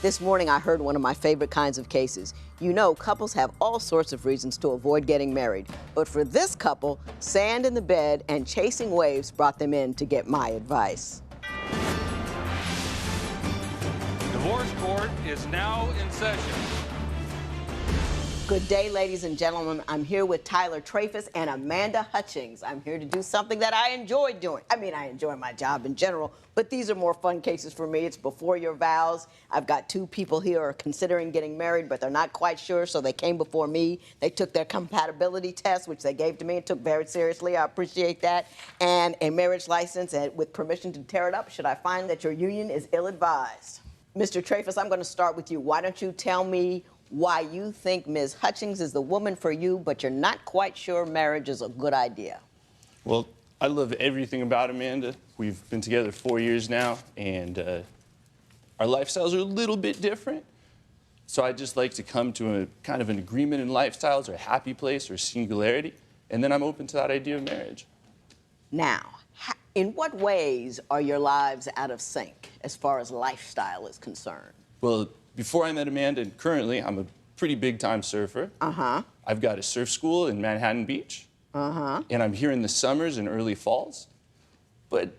This morning I heard one of my favorite kinds of cases. You know, couples have all sorts of reasons to avoid getting married. But for this couple, sand in the bed and chasing waves brought them in to get my advice. Divorce court is now in session. Good day, ladies and gentlemen. I'm here with Tyler Trafis and Amanda Hutchings. I'm here to do something that I enjoy doing. I mean, I enjoy my job in general, but these are more fun cases for me. It's before your vows. I've got two people here who are considering getting married, but they're not quite sure, so they came before me. They took their compatibility test, which they gave to me and took very seriously. I appreciate that. And a marriage license, and with permission to tear it up should I find that your union is ill-advised. Mr. Trafis, I'm going to start with you. Why don't you tell me why you think Ms. Hutchings is the woman for you, but you're not quite sure marriage is a good idea? Well, I love everything about Amanda. We've been together 4 years now, and our lifestyles are a little bit different. So I just like to come to a kind of an agreement in lifestyles, or a happy place, or a singularity, and then I'm open to that idea of marriage. Now, in what ways are your lives out of sync as far as lifestyle is concerned? Well, before I met Amanda, and currently, I'm a pretty big-time surfer. I've got a surf school in Manhattan Beach. And I'm here in the summers and early falls. But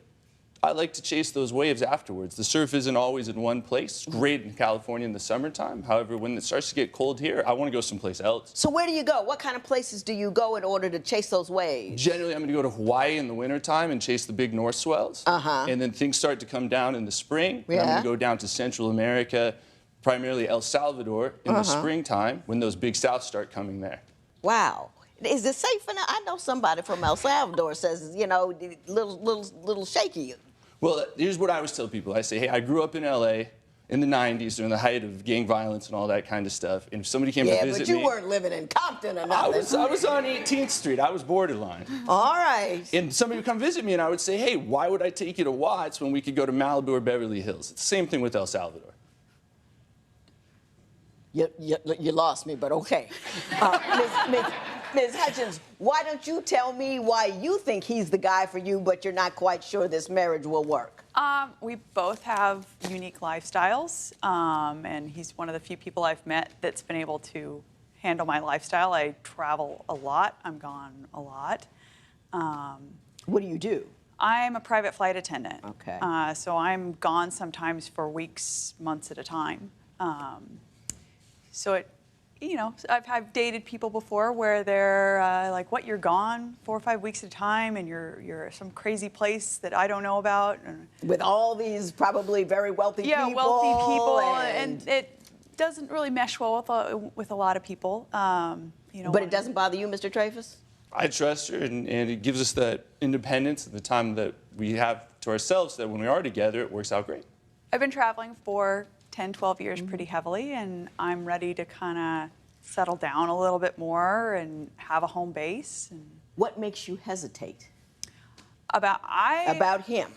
I like to chase those waves afterwards. The surf isn't always in one place. It's great in California in the summertime. However, when it starts to get cold here, I want to go someplace else. So where do you go? What kind of places do you go in order to chase those waves? Generally, I'm going to go to Hawaii in the wintertime and chase the big north swells. And then things start to come down in the spring. And I'm going to go down to Central America, primarily El Salvador, in the springtime when those big souths start coming there. Wow. Is it safe enough? I know somebody from El Salvador says, you know, little shaky. Well, here's what I always tell people. I say, hey, I grew up in L.A. in the 90s during the height of gang violence and all that kind of stuff. And if somebody came to visit me... Yeah, but you weren't living in Compton or nothing. I was on 18th Street. I was borderline. All right. And somebody would come visit me, and I would say, hey, why would I take you to Watts when we could go to Malibu or Beverly Hills? It's the same thing with El Salvador. You lost me, but okay. Ms. Hutchings, why don't you tell me why you think he's the guy for you, but you're not quite sure this marriage will work? We both have unique lifestyles, and he's one of the few people I've met that's been able to handle my lifestyle. I travel a lot. I'm gone a lot. What do you do? I'm a private flight attendant. Okay. So I'm gone sometimes for weeks, months at a time. So it, you know, I've dated people before where they're like, what, you're gone 4 or 5 weeks at a time and you're some crazy place that I don't know about. With all these probably very wealthy people. Yeah, wealthy people, and it doesn't really mesh well with a lot of people. You know, but it doesn't bother you, Mr. Trafis? I trust her, and it gives us that independence and the time that we have to ourselves, so that when we are together, it works out great. I've been traveling for 10, 12 years pretty heavily, and I'm ready to kind of settle down a little bit more and have a home base. And what makes you hesitate? About him?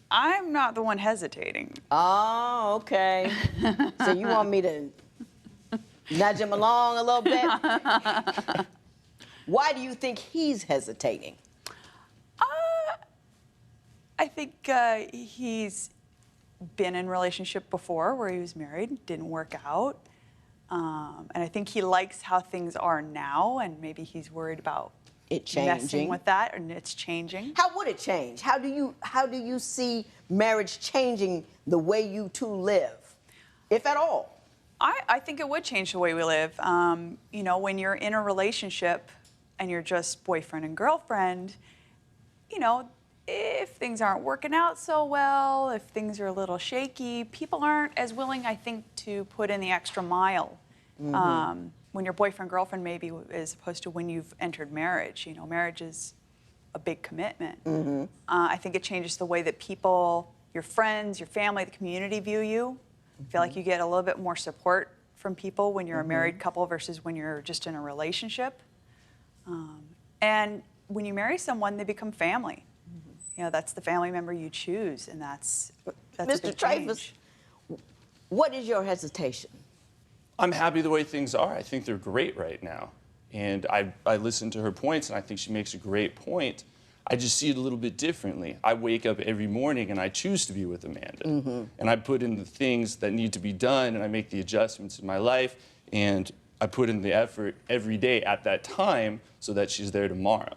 I'm not the one hesitating. Oh, okay. So you want me to nudge him along a little bit? Why do you think he's hesitating? I think he's been in a relationship before where he was married, didn't work out. And I think he likes how things are now, and maybe he's worried about it changing. Messing with that, and it's changing. How would it change? How do you see marriage changing the way you two live, if at all? I think it would change the way we live. You know, when you're in a relationship and you're just boyfriend and girlfriend, you know, if things aren't working out so well, if things are a little shaky, people aren't as willing, I think, to put in the extra mile. When you're boyfriend-girlfriend, maybe, as opposed to when you've entered marriage. You know, marriage is a big commitment. I think it changes the way that people, your friends, your family, the community view you. I feel like you get a little bit more support from people when you're a married couple versus when you're just in a relationship. And when you marry someone, they become family. You know, that's the family member you choose, and that's Mr. Trafis, what is your hesitation? I'm happy the way things are. I think they're great right now. And I listen to her points, and I think she makes a great point. I just see it a little bit differently. I wake up every morning and I choose to be with Amanda. And I put in the things that need to be done, and I make the adjustments in my life, and I put in the effort every day at that time so that she's there tomorrow.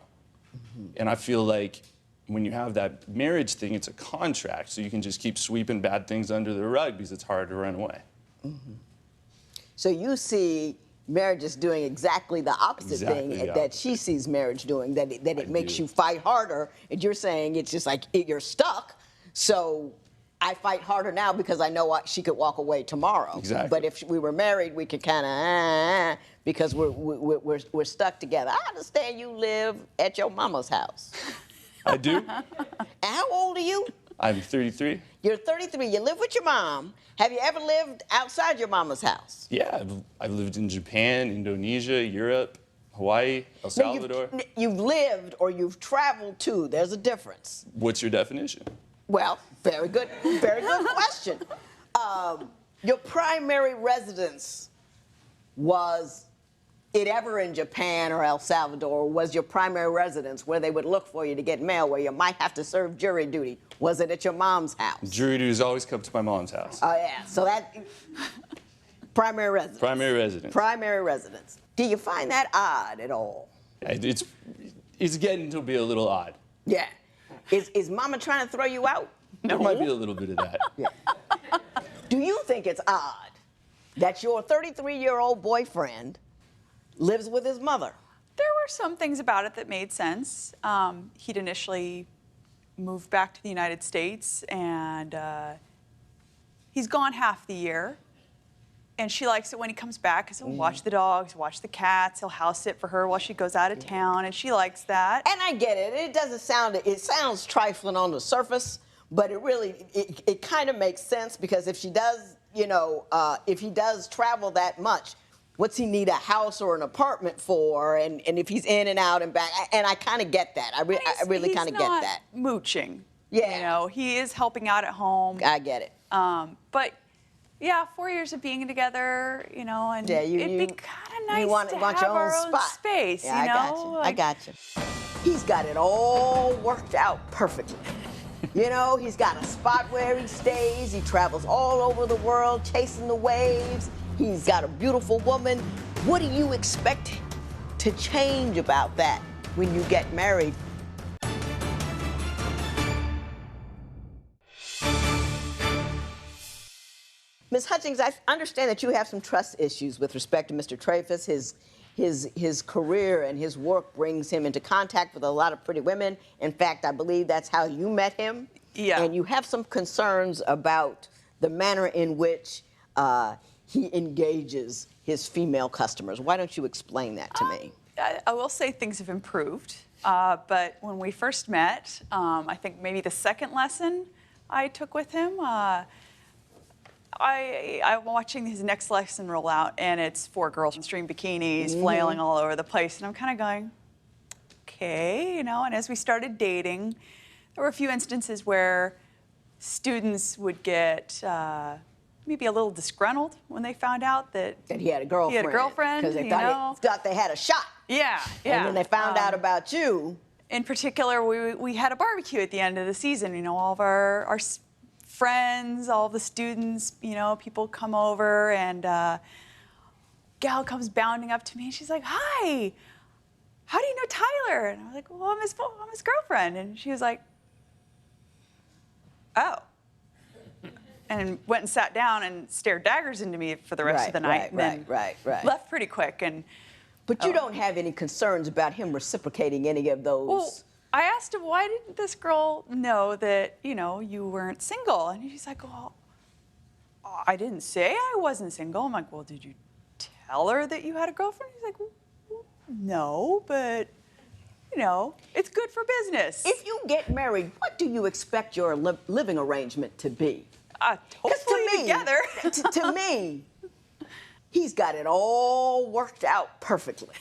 And I feel like when you have that marriage thing, it's a contract, so you can just keep sweeping bad things under the rug because it's hard to run away. So you see marriage is doing exactly the opposite thing that she sees marriage doing, that it makes you fight harder, and you're saying it's just like you're stuck, so I fight harder now because I know she could walk away tomorrow. Exactly. But if we were married, we could kind of, because we're stuck together. I understand you live at your mama's house. I do. And how old are you? I'm 33. You're 33. You live with your mom. Have you ever lived outside your mama's house? Yeah, I've lived in Japan, Indonesia, Europe, Hawaii, El Salvador. You've lived or you've traveled to. There's a difference. What's your definition? Well, very good question. Your primary residence, was it ever in Japan or El Salvador? Was your primary residence where they would look for you to get mail, where you might have to serve jury duty? Was it at your mom's house? Jury duties always come to my mom's house. Oh, yeah. So that primary residence. Primary residence. Primary residence. Do you find that odd at all? It's getting to be a little odd. Yeah. Is mama trying to throw you out? There might be a little bit of that. Yeah. Do you think it's odd that your 33-year-old boyfriend lives with his mother? There were some things about it that made sense. He'd initially moved back to the United States, and he's gone half the year. And she likes it when he comes back because he'll watch the dogs, watch the cats. He'll house sit for her while she goes out of town, and she likes that. And I get it. It sounds trifling on the surface, but it kind of makes sense, because if she does, if he does travel that much, what's he need a house or an apartment for? And if he's in and out and back, and I kind of get that. I really kind of get that. He's not mooching. Yeah. He is helping out at home. I get it. But yeah, 4 years of being together, and yeah, it'd be kind of nice you want to your have own our own spot. space, Yeah, I got you. He's got it all worked out perfectly. He's got a spot where he stays. He travels all over the world chasing the waves. He's got a beautiful woman. What do you expect to change about that when you get married? Ms. Hutchings, I understand that you have some trust issues with respect to Mr. Travis. His career and his work brings him into contact with a lot of pretty women. In fact, I believe that's how you met him. Yeah. And you have some concerns about the manner in which he engages his female customers. Why don't you explain that to me? I will say things have improved. But when we first met, I think maybe the second lesson I took with him, I'm watching his next lesson roll out, and it's 4 girls in string bikinis flailing all over the place, and I'm kind of going, okay, and as we started dating, there were a few instances where students would get maybe a little disgruntled when they found out that he had a girlfriend. He had a girlfriend, because they thought they had a shot. Yeah, yeah. And then they found out about you. In particular, we had a barbecue at the end of the season. All of our friends, all the students, people come over, and gal comes bounding up to me, and she's like, "Hi, how do you know Tyler?" And I was like, "Well, I'm his girlfriend." And she was like, "Oh," and went and sat down and stared daggers into me for the rest of the night. Right. Left pretty quick. But you don't have any concerns about him reciprocating any of those? Well, I asked him, why didn't this girl know that, you weren't single? And he's like, well, I didn't say I wasn't single. I'm like, well, did you tell her that you had a girlfriend? He's like, well, no, but, it's good for business. If you get married, what do you expect your living arrangement to be? Hopefully together. To me, he's got it all worked out perfectly.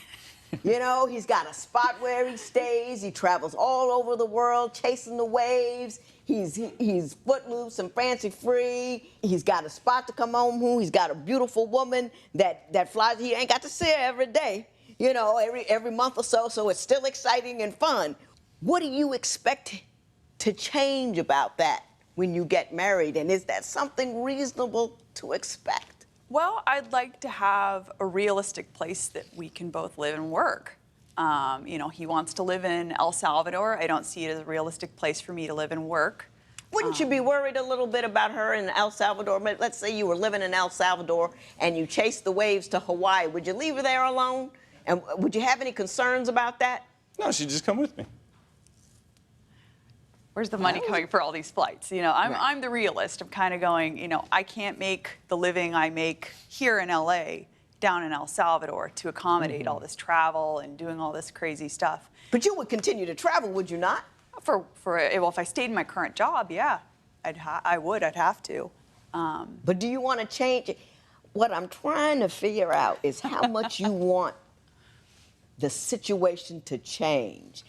He's got a spot where he stays. He travels all over the world chasing the waves. He's footloose and fancy free. He's got a spot to come home to. He's got a beautiful woman that flies. He ain't got to see her every day, every month or so. So it's still exciting and fun. what do you expect to change about that when you get married? And is that something reasonable to expect? Well, I'd like to have a realistic place that we can both live and work. You know, he wants to live in El Salvador. I don't see it as a realistic place for me to live and work. Wouldn't you be worried a little bit about her in El Salvador? Let's say you were living in El Salvador and you chased the waves to Hawaii. Would you leave her there alone? And would you have any concerns about that? No, she'd just come with me. Where's the money coming for all these flights? You know, I'm the realist. I'm kind of going, you know, I can't make the living I make here in LA down in El Salvador to accommodate all this travel and doing all this crazy stuff. But you would continue to travel, would you not? Well, if I stayed in my current job, yeah, I'd have to. But do you want to change it? What I'm trying to figure out is how much you want the situation to change.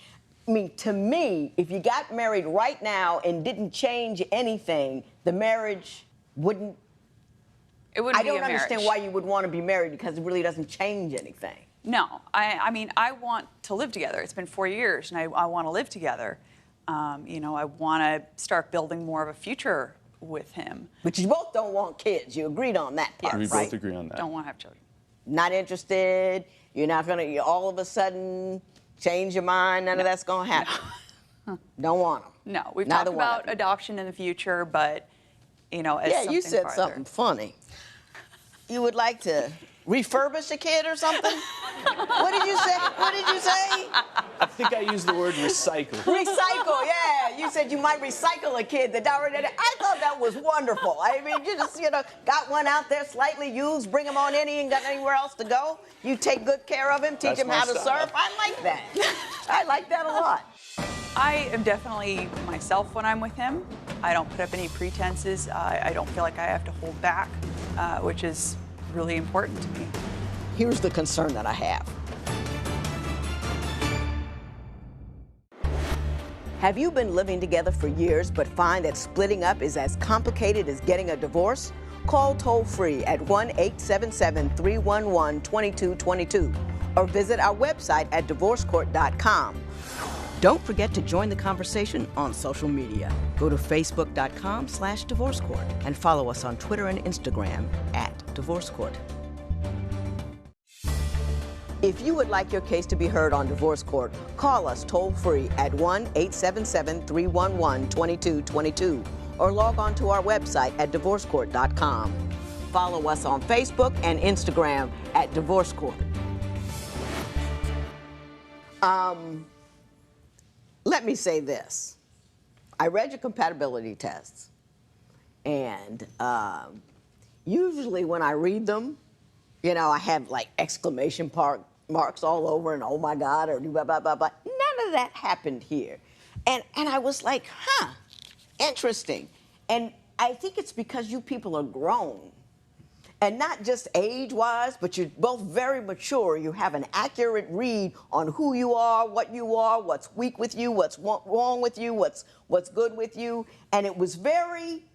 I mean, to me, if you got married right now and didn't change anything, the marriage wouldn't. It wouldn't be a I don't marriage. understand why you would want to be married because it really doesn't change anything. No, I mean, I want to live together. It's been 4 years, and I want to live together. You know, I want to start building more of a future with him. But you both don't want kids. You agreed on that part, We right? both agree on that. Don't want to have children. Not interested. You're not going to all of a sudden change your mind. None of that's going to happen. Don't want them. No, we've Neither talked one of about you. adoption in the future, but, you know, as Yeah, something you said farther. something funny. You would like to refurbish a kid or something? What did you say? What did you say? I think I used the word recycle. Recycle, yeah. You said you might recycle a kid that already. I thought that was wonderful. I mean, you just, got one out there slightly used, bring him on in, he ain't got anywhere else to go. You take good care of him, teach That's him my how to style. surf. I like that. I like that a lot. I am definitely myself when I'm with him. I don't put up any pretenses. I don't feel like I have to hold back, which is really important to me. Here's the concern that I have. Have you been living together for years but find that splitting up is as complicated as getting a divorce? Call toll-free at 1-877-311-2222 or visit our website at divorcecourt.com. Don't forget to join the conversation on social media. Go to facebook.com/divorcecourt and follow us on Twitter and Instagram @divorcecourt. If you would like your case to be heard on Divorce Court, call us toll-free at 1-877-311-2222 or log on to our website at divorcecourt.com. Follow us on Facebook and Instagram @divorcecourt. Let me say this. I read your compatibility tests, and usually when I read them, I have like exclamation marks all over and oh my God, or blah, blah, blah, blah. None of that happened here. And I was like, interesting. And I think it's because you people are grown. And not just age-wise, but you're both very mature. You have an accurate read on who you are, what's weak with you, what's wrong with you, what's good with you. And it was very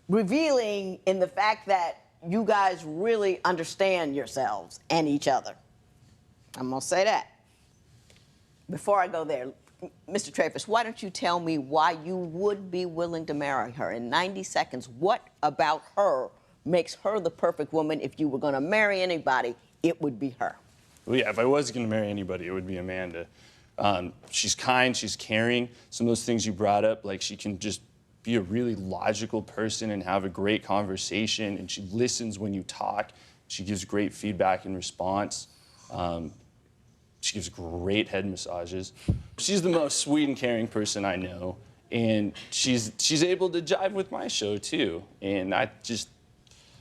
revealing in the fact that you guys really understand yourselves and each other. I'm going to say that. Before I go there, Mr. Travis, why don't you tell me why you would be willing to marry her in 90 seconds? What about her makes her the perfect woman? If you were going to marry anybody, it would be her. Well, yeah, if I was going to marry anybody, it would be Amanda. She's kind, she's caring. Some of those things you brought up, like she can just be a really logical person and have a great conversation, and she listens when you talk. She gives great feedback and response. She gives great head massages. She's the most sweet and caring person I know, and she's able to jive with my show too. And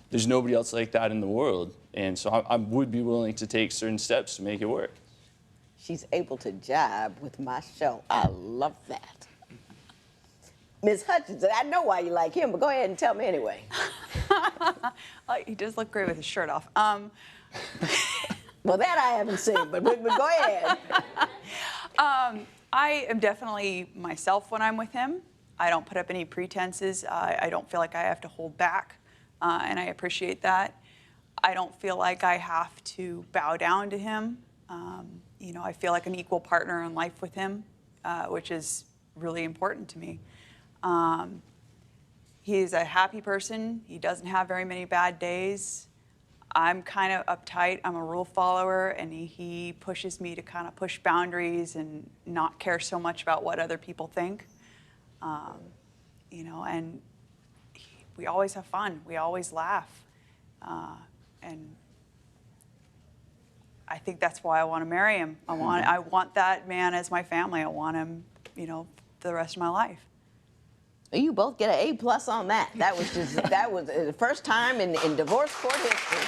there's nobody else like that in the world. And so I would be willing to take certain steps to make it work. She's able to jive with my show. I love that. Ms. Hutchinson, I know why you like him, but go ahead and tell me anyway. He does look great with his shirt off. Well, that I haven't seen, but go ahead. I am definitely myself when I'm with him. I don't put up any pretenses. I don't feel like I have to hold back, and I appreciate that. I don't feel like I have to bow down to him. you know, I feel like an equal partner in life with him, which is really important to me. He's a happy person. He doesn't have very many bad days. I'm kind of uptight. I'm a rule follower, and he pushes me to kind of push boundaries and not care so much about what other people think. You know, and we always have fun. We always laugh. And I think that's why I want to marry him. I want that man as my family. I want him, you know, for the rest of my life. You both get an A+ on that. That was the first time in divorce court history.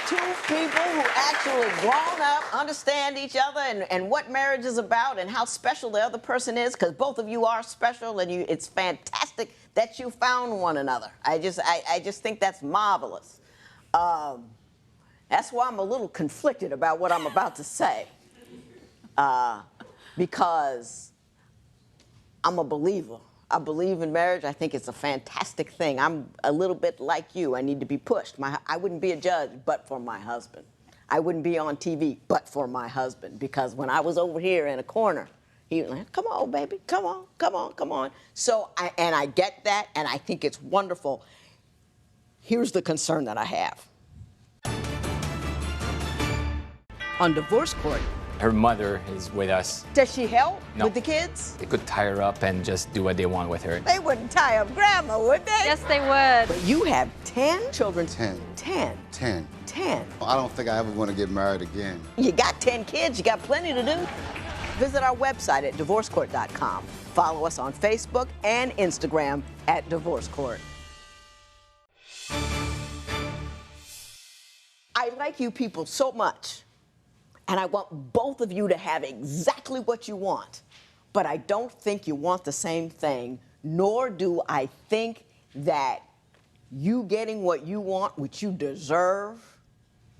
Two people who actually grown up, understand each other and what marriage is about and how special the other person is, because both of you are special, and it's fantastic that you found one another. I just think that's marvelous. That's why I'm a little conflicted about what I'm about to say, because I'm a believer. I believe in marriage. I think it's a fantastic thing. I'm a little bit like you. I need to be pushed. I wouldn't be a judge but for my husband. I wouldn't be on TV but for my husband, because when I was over here in a corner, he was like, come on, baby, come on, come on, come on. So, I get that, and I think it's wonderful. Here's the concern that I have. On divorce court, her mother is with us. does she help No. with the kids? They could tie her up and just do what they want with her. They wouldn't tie up grandma, would they? Yes, they would. But you have 10 children. 10. 10. 10. 10. I don't think I ever want to get married again. You got 10 kids. You got plenty to do. Visit our website at divorcecourt.com. Follow us on Facebook and Instagram at Divorce Court. I like you people so much, and I want both of you to have exactly what you want, but I don't think you want the same thing, nor do I think that you getting what you want, which you deserve,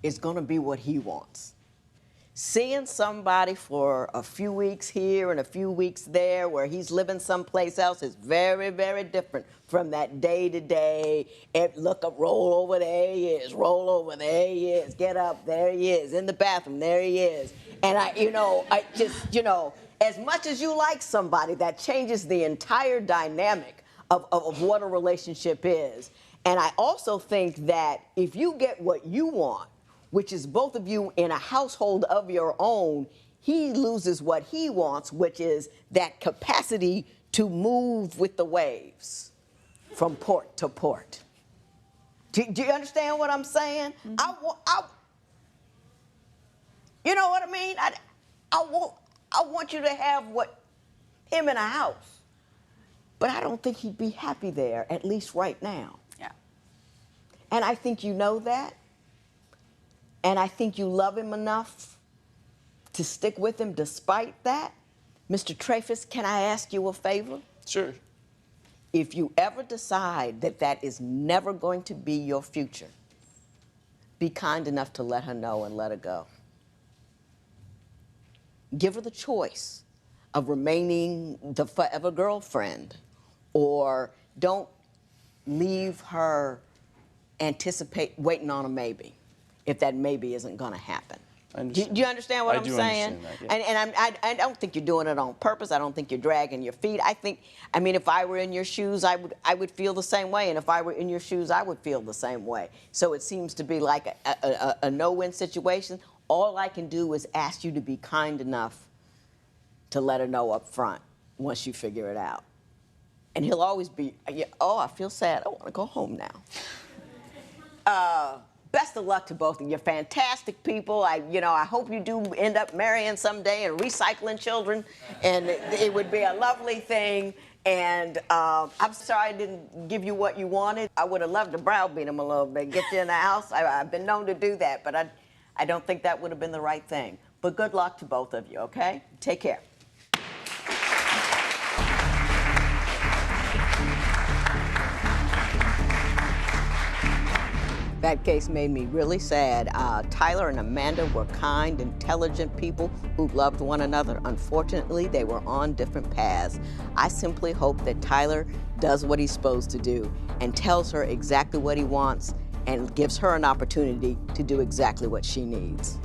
is going to be what he wants. Seeing somebody for a few weeks here and a few weeks there where he's living someplace else is very, very different from that day-to-day, look up, roll over, there he is, roll over, there he is, get up, there he is, in the bathroom, there he is. And as much as you like somebody, that changes the entire dynamic of what a relationship is. And I also think that if you get what you want, which is both of you in a household of your own, he loses what he wants, which is that capacity to move with the waves from port to port. Do you understand what I'm saying? Mm-hmm. You know what I mean? I want you to have him in a house, but I don't think he'd be happy there, at least right now. Yeah. And I think you know that. And I think you love him enough to stick with him despite that. Mr. Trefis, can I ask you a favor? Sure. If you ever decide that that is never going to be your future, be kind enough to let her know and let her go. Give her the choice of remaining the forever girlfriend, or don't leave her waiting on a maybe, if that maybe isn't going to happen. Do you understand what I'm saying? Understand that, yeah. And I don't think you're doing it on purpose. I don't think you're dragging your feet. I mean, if I were in your shoes, I would feel the same way. And if I were in your shoes, I would feel the same way. So it seems to be like a no-win situation. All I can do is ask you to be kind enough to let her know up front once you figure it out. And he'll always be, oh, I feel sad. I want to go home now. Best of luck to both of you. Fantastic people. I hope you do end up marrying someday and recycling children, and it would be a lovely thing. And I'm sorry I didn't give you what you wanted. I would have loved to browbeat him a little bit, get you in the house. I've been known to do that, but I don't think that would have been the right thing. But good luck to both of you, okay? Take care. That case made me really sad. Tyler and Amanda were kind, intelligent people who loved one another. Unfortunately, they were on different paths. I simply hope that Tyler does what he's supposed to do and tells her exactly what he wants and gives her an opportunity to do exactly what she needs.